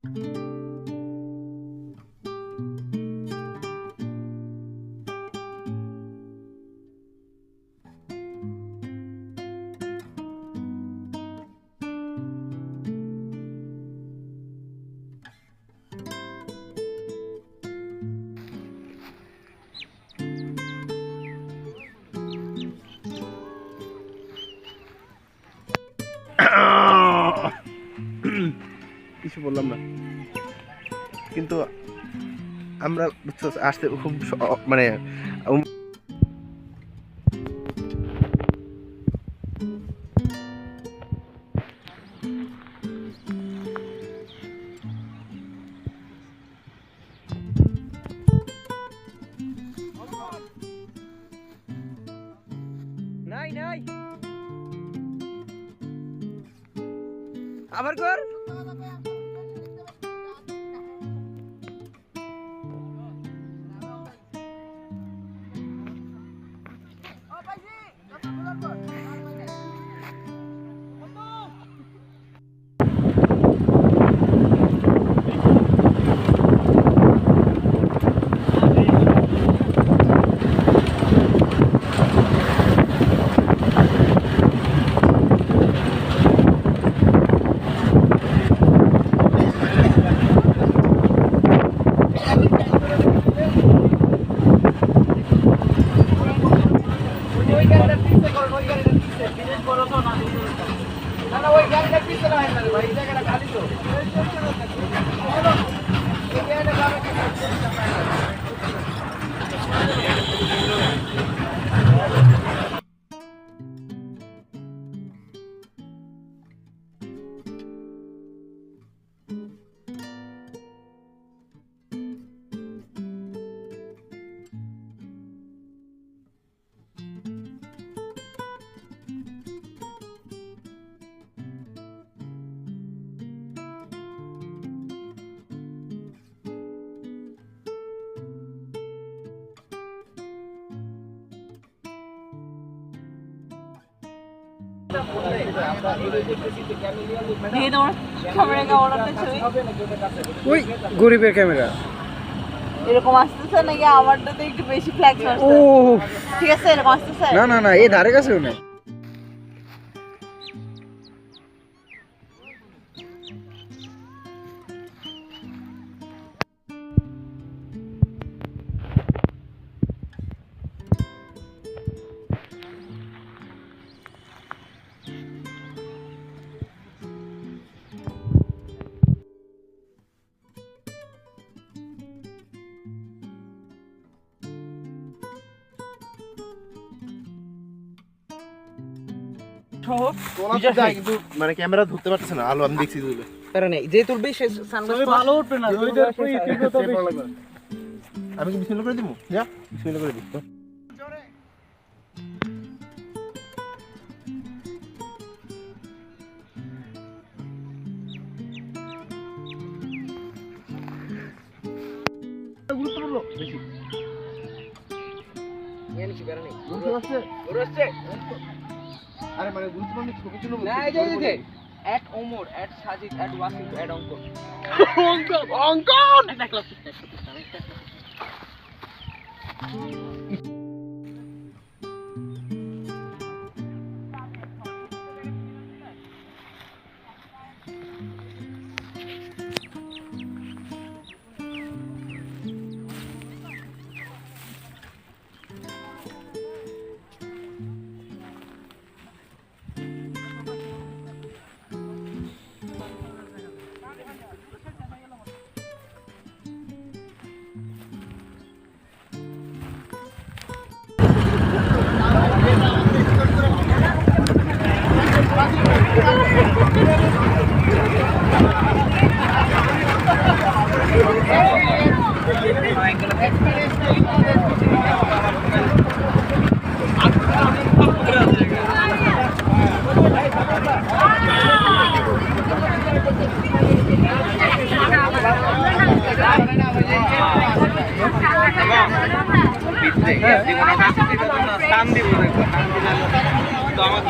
কিছু বললাম না, কিন্তু আমরা আসতে খুব মানে নাই নাই আবার কর ওই গরিবের ক্যামেরা এরকম আসতেছে নাকি? আমারটাতে একটু বেশি ফ্ল্যাক্স আসছে। ও ঠিক আছে, এরকম আসতেছে। না না না, এই ধারে কাছেও নাই। কিন্তু মানে ক্যামেরা ধরতে পারতেছে না, আলো আমি দেখছি তুলে যে তুলবে সে ভালো উঠবে না। আমি কি বিসমিল্লাহ করে দিব? যা বিসমিল্লাহ করে দিব। গুরুত্বপূর্ণ বেশি আরে মানে গুরুত্বপূর্ণ ছবি ছিল না। এই যে এট ওমর, এট সাজিদ, এট ওয়াসিম, এট অঙ্কন অঙ্কন একটা ক্লাস টান দিব তো আমার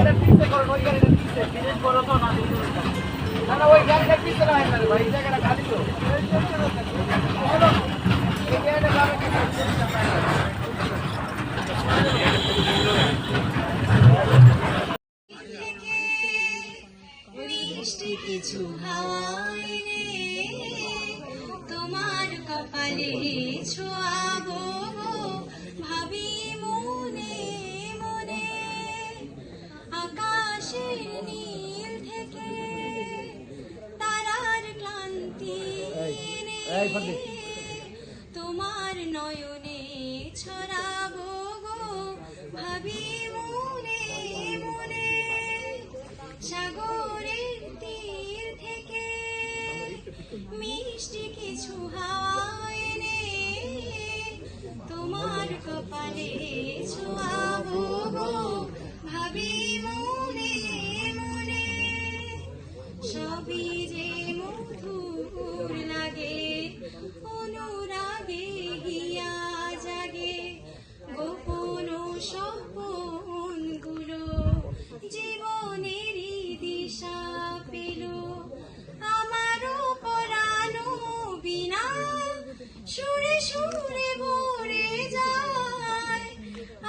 গাড়িটা পিছে করো, ওই গাড়িটা পিছে, বিশেষ বড় তো না, না না ওই গাড়িটা পিছে না হয় না রে ভাই, এই জায়গাটা খালি তো। চলো, এই গাড়িটা যাবে কি? মিষ্টি কিছু হাওয়ায় রে তোমার কপালে ছোঁয়াবো ভাবি মনে মনে আকাশের নীল থেকে তারার ক্লান্তি নেই, তোমার নয়নে ছড়াবো গো ভাবি মনে মনে সাগরের তীর থেকে মিষ্টি কিছু হাওয়ায় নে তোমার কপালে ছোঁয়াবো গো ভাবি মনে মনে সবই যে মধুর লাগে অনুরাগে হিয়া জাগে গোপন স্বপন গুলো জীবনেরই দিশা পেল আমারও পরানো বিনা সুরে সুরে ভরে যায়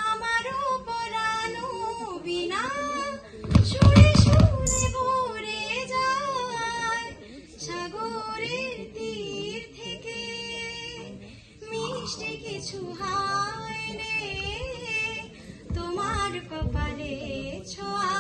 আমারও পরানো বিনা সুরে সুরে ভরে যায় সাগরের তীর থেকে মিষ্টি কিছু হাওয়ায় নে তোমার কপালে ছোঁয়া